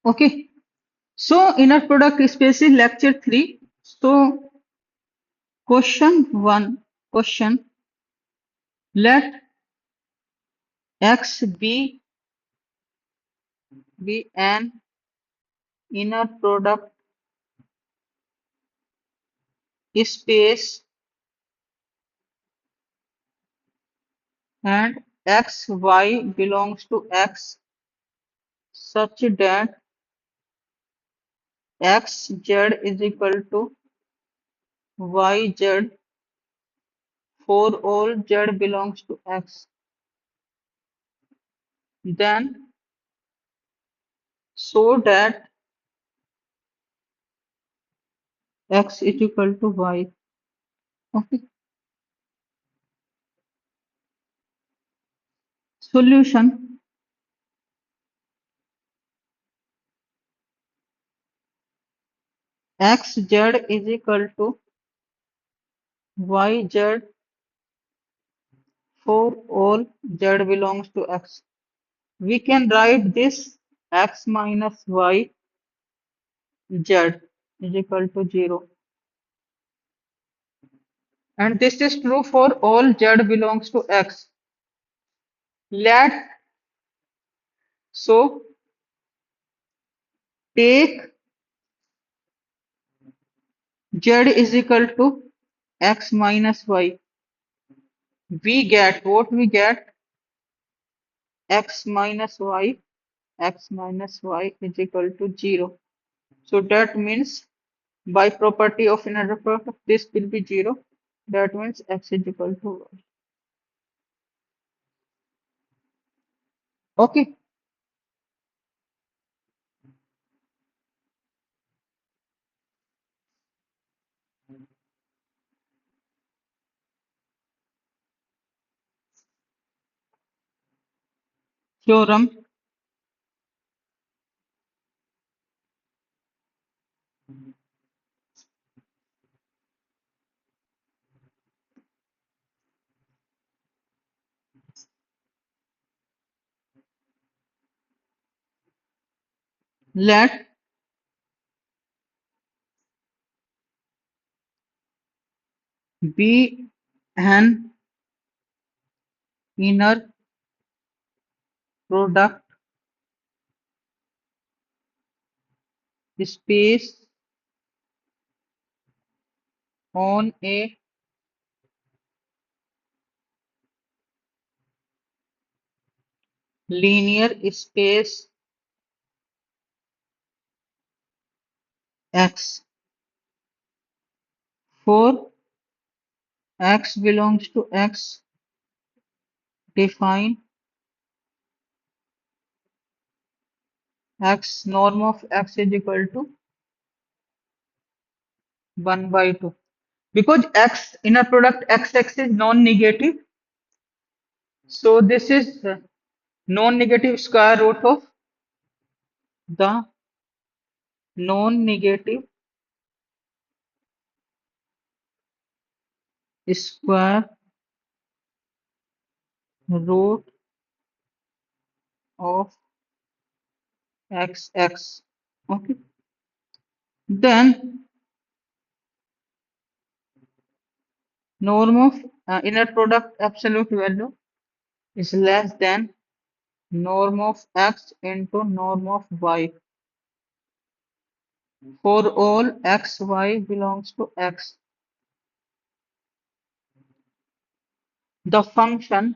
Okay. So inner product space is lecture 3. So question 1. Question. Let X be an inner product space and X Y belongs to X such that X Z is equal to Y Z for all Z belongs to X. Then so that X is equal to Y. Okay. Solution. X Z is equal to Y Z for all Z belongs to X. We can write this X minus Y Z is equal to 0. And this is true for all Z belongs to X. Let so take Z is equal to X minus Y. We get what we get X minus Y. X minus Y is equal to 0. So that means by property of inner product, this will be 0. That means X is equal to Y. Okay. Theorem. Let be an inner product space on a linear space X. For X belongs to X, define X norm of X is equal to 1 by 2. Because X inner product XX is non-negative, so this is non-negative square root of the non-negative square root of XX. Okay. Then norm of inner product absolute value is less than norm of X into norm of Y. For all X, Y belongs to X. The function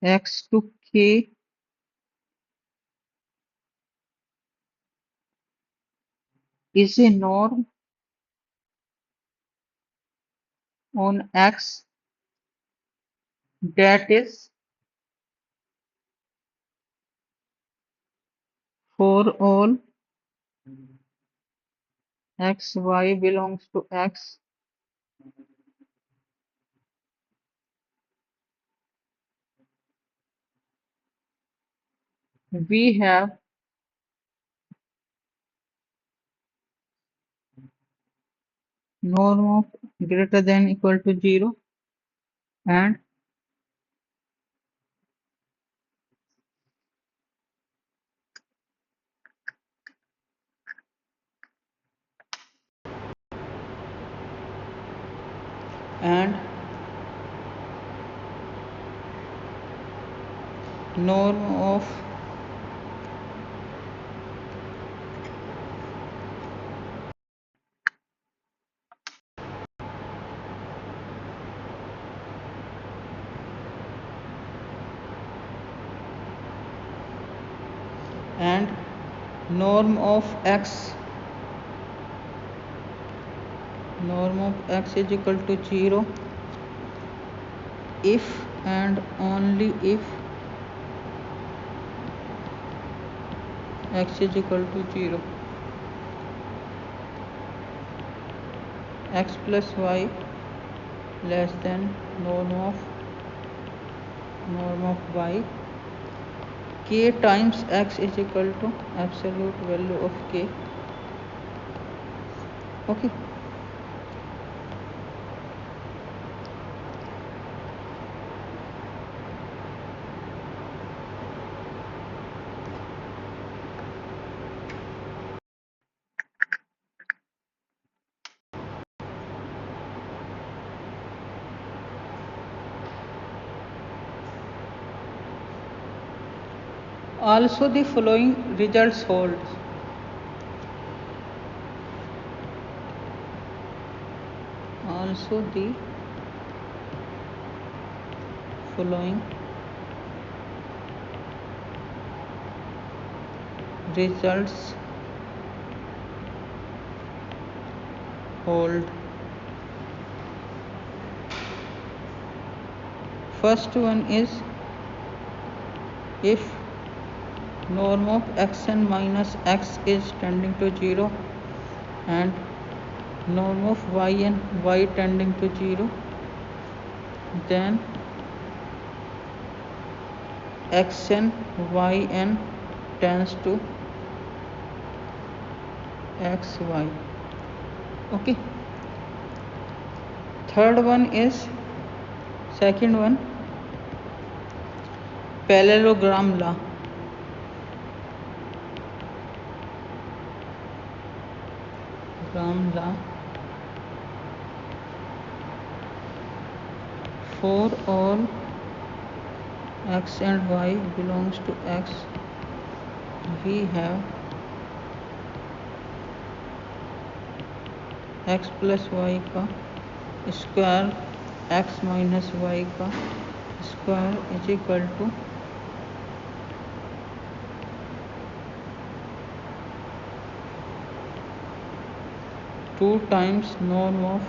X to K is a norm on X that is for all X, Y belongs to X. We have norm of greater than equal to 0 and and norm of and norm of x is equal to 0 if and only if x is equal to 0. X plus y less than norm of y. K times x is equal to absolute value of k. Okay. Also the following results hold. Also the following results hold. First one is if norm of xn minus x is tending to 0 and norm of yn y tending to 0, then xn yn tends to xy. Okay. Third one is second one, parallelogram law. For all x and y belongs to x, we have x plus y का square x minus y का square is equal to 2 times norm of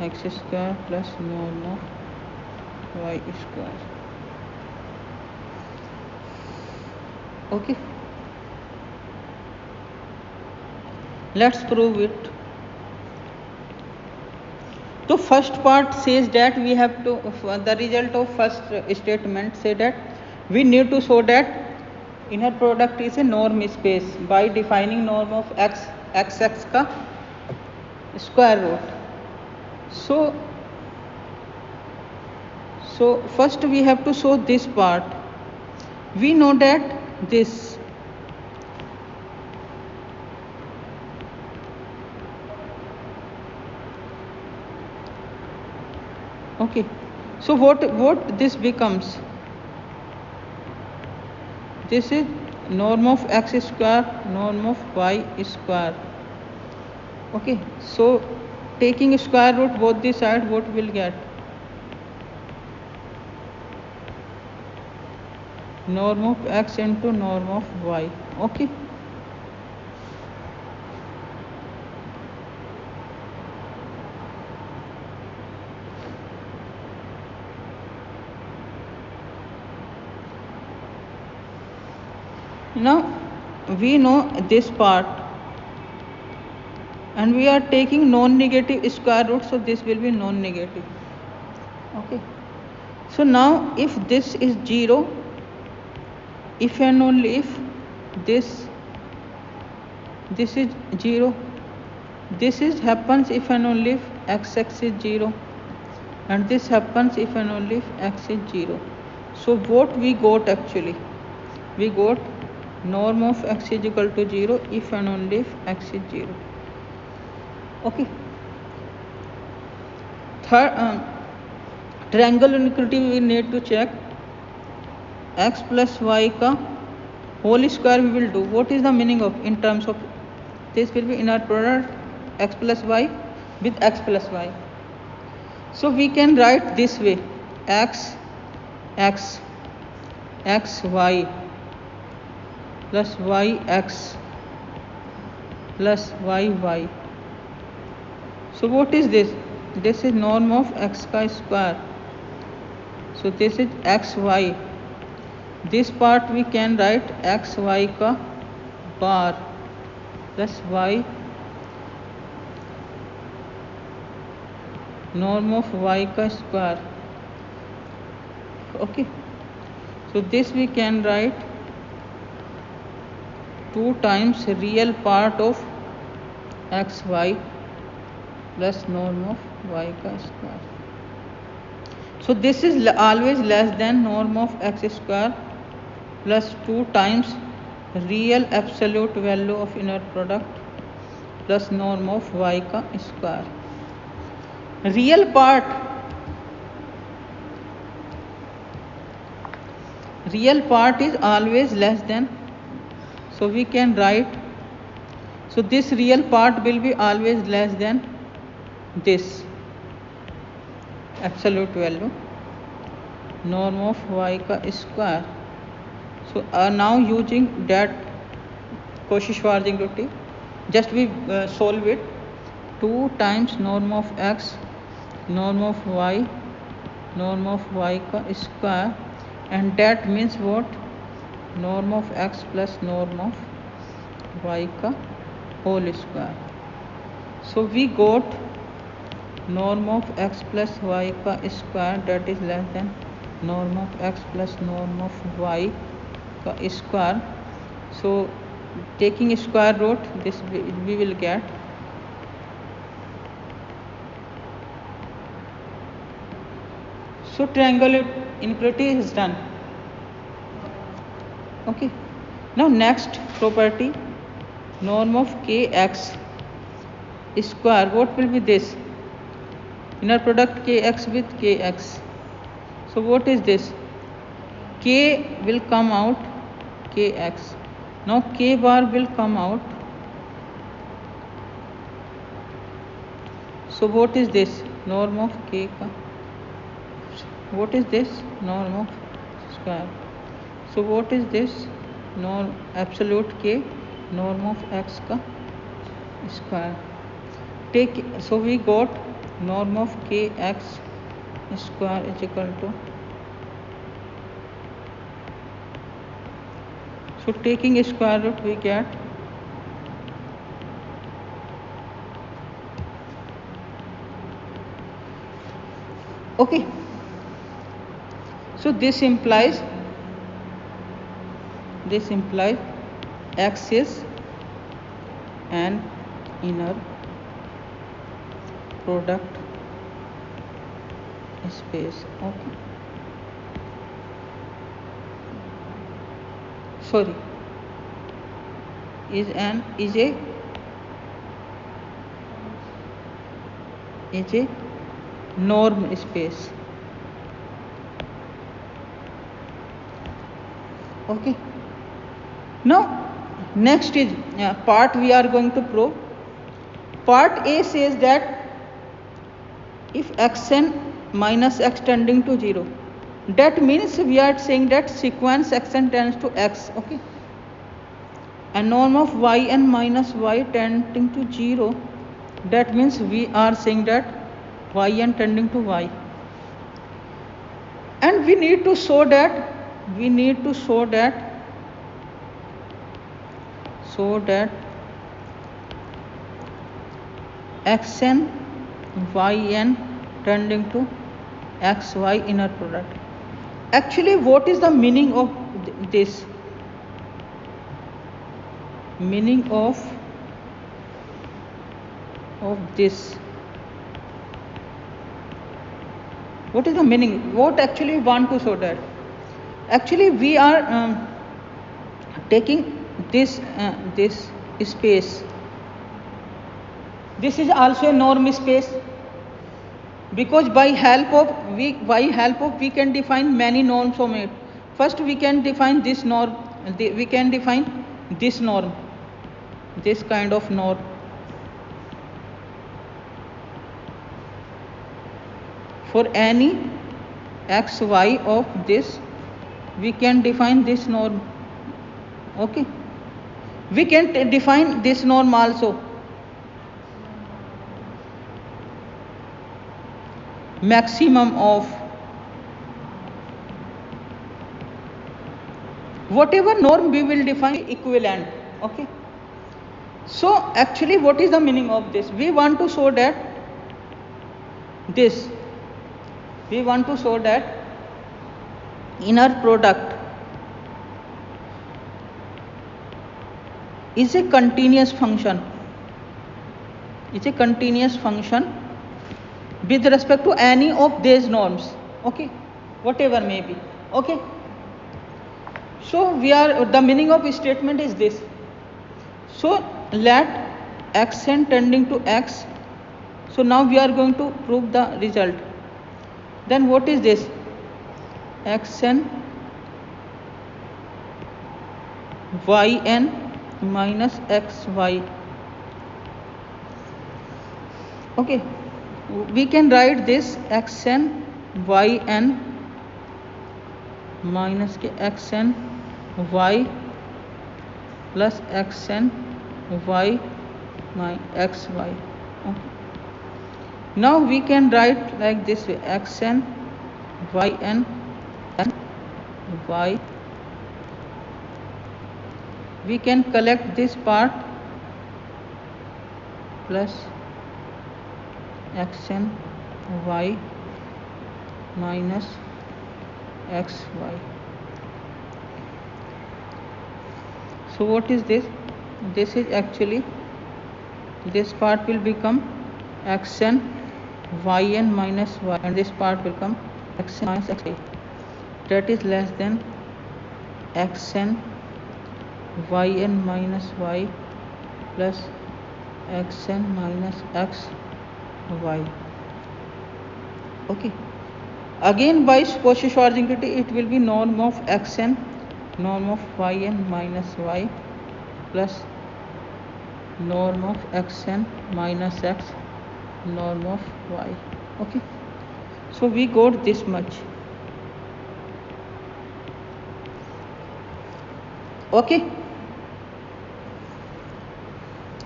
x square plus norm of y square. Okay, let's prove it. So first part says that we have to, the result of first statement say that we need to show that inner product is a norm space by defining norm of x का square root. So first we have to show this part. We know that this okay. So what this becomes? This is norm of x square, norm of y square. Okay, so taking square root both the side, what will get? Norm of x into norm of y. Okay. Now we know this part and we are taking non-negative square root, so this will be non-negative. Okay, so now if this is 0, if and only if this is 0, this is happens if and only if x is 0, and this happens if and only if x is 0. So what we got actually, we got norm of x is equal to 0 if and only if x is 0. Okay. Third, triangle inequality we need to check x plus y का whole square we will do. What is the meaning of in terms of this will be inner product x plus y with x plus y. So we can write this way x x x y plus y x plus y y. So what is this? This is norm of x का square. So this is x y. This part we can write x y का bar plus y norm of y का square. Okay. So this we can write 2 times real part of x y plus norm of y का square. So this is always less than norm of x square plus 2 times real absolute value of inner product plus norm of y का square. Real part is always less than, so we can write, so this real part will be always less than this absolute value norm of y का square. So now using that Cauchy-Schwarz-Rotti, just we solve it. 2 times norm of x norm of y का square, and that means what? Norm of x plus norm of y का whole square. So we got norm of x plus y का square that is less than norm of x plus norm of y का square. So taking square root, this we will get so triangle inequality is done. Okay. Now next property, norm of kx square. What will be this? Inner product kx with kx. So what is this? K will come out kx. Now k bar will come out. So what is this? Norm of k का. What is this? Norm of square. So what is this? Norm absolute k norm of x का square. Take, so we got norm of kx square is equal to, so taking square root we get okay. So this implies x is an inner product space. Okay. Sorry. Is a norm space. Okay. Now next is part we are going to prove. Part A says that if xn minus x tending to 0, that means we are saying that sequence xn tends to x. Okay. And norm of yn minus y tending to 0, that means we are saying that yn tending to y. And we need to show that xn yn tending to xy inner product. Actually, what is the meaning of this? Meaning of this What is the meaning? What actually we want to show that? Actually, we are taking this space. This is also a norm space, because by help of we can define many norms from it. First, we can define this norm. We can define this norm, this kind of norm. For any x y of this, we can define this norm. Okay, we can define this norm also. Maximum of whatever norm we will define equivalent. Okay, so actually what is the meaning of this? We want to show that inner product is a continuous function. It's a continuous function with respect to any of these norms. Okay, whatever may be. Okay, so the meaning of statement is this. So let xn tending to x. So now we are going to prove the result. Then what is this? Xn yn minus xy. Okay, we can write this xn yn minus xn y plus xn y minus xy. Okay. Now we can write like this way: xn yn and y. We can collect this part plus xn y minus xy. So what is this? This is actually, this part will become xn yn minus y, and this part will become xn minus xy. That is less than xn yn minus y plus xn minus xy. Okay, again by Cauchy-Schwarz-Dietrich it will be norm of xn, norm of yn minus y plus norm of xn minus x, norm of y. Okay, so we got this much. Okay,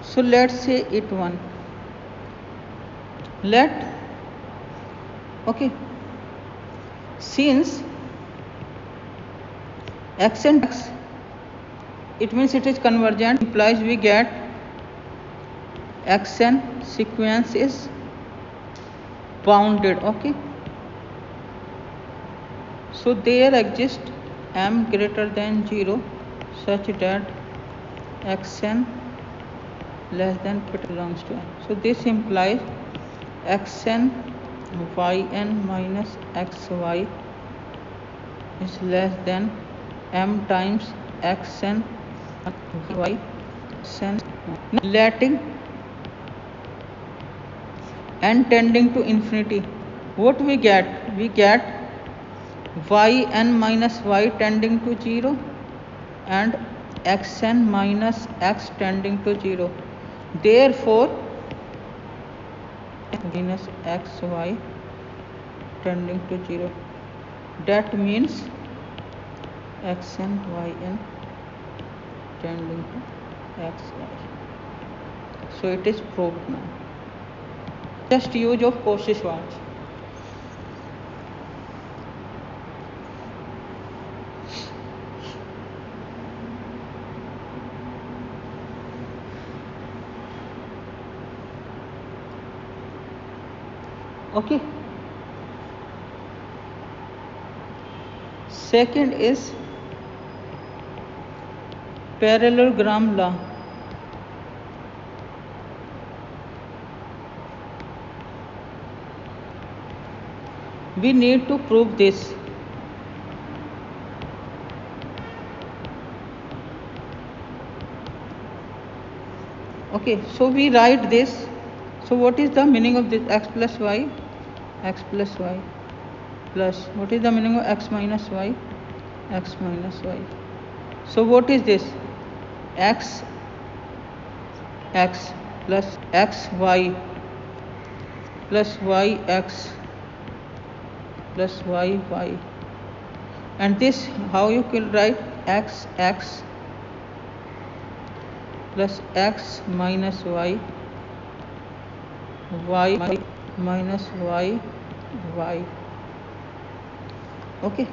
so let's say it one. Okay, since x and x, it means it is convergent, implies we get xn sequence is bounded. Okay, so there exists m greater than 0 such that xn less than belongs to n. So this implies xn yn minus xy is less than m times xn y xn. Letting n tending to infinity, what we get? We get yn minus y tending to 0 and xn minus x tending to 0. Therefore minus xy tending to 0. That means xn yn tending to xy. So it is proved now. Just use of Cauchy-Schwarz. Okay. Second is parallelogram law. We need to prove this. Okay, so we write this. So what is the meaning of this? X plus y, x plus y plus, what is the meaning of x minus y? X minus y. So what is this? X x plus x y plus y x plus y y. And this, how you can write? X x plus x minus y, y minus y y. Okay.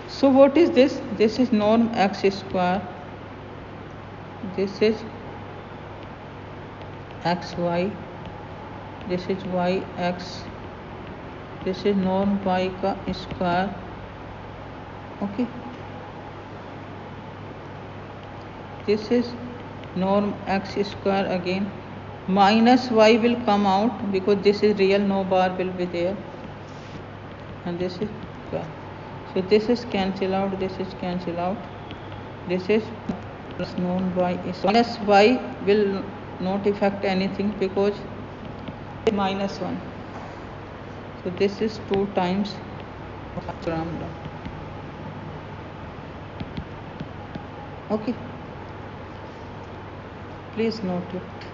So what is this? This is norm x square. This is xy. This is yx. This is norm y का square. Okay. This is norm x square again. Minus y will come out because this is real, no bar will be there. And this is square. So this is cancel out, this is cancel out. This is plus known y is minus y will not affect anything because minus 1. So this is 2 times lambda. Okay. Please note it.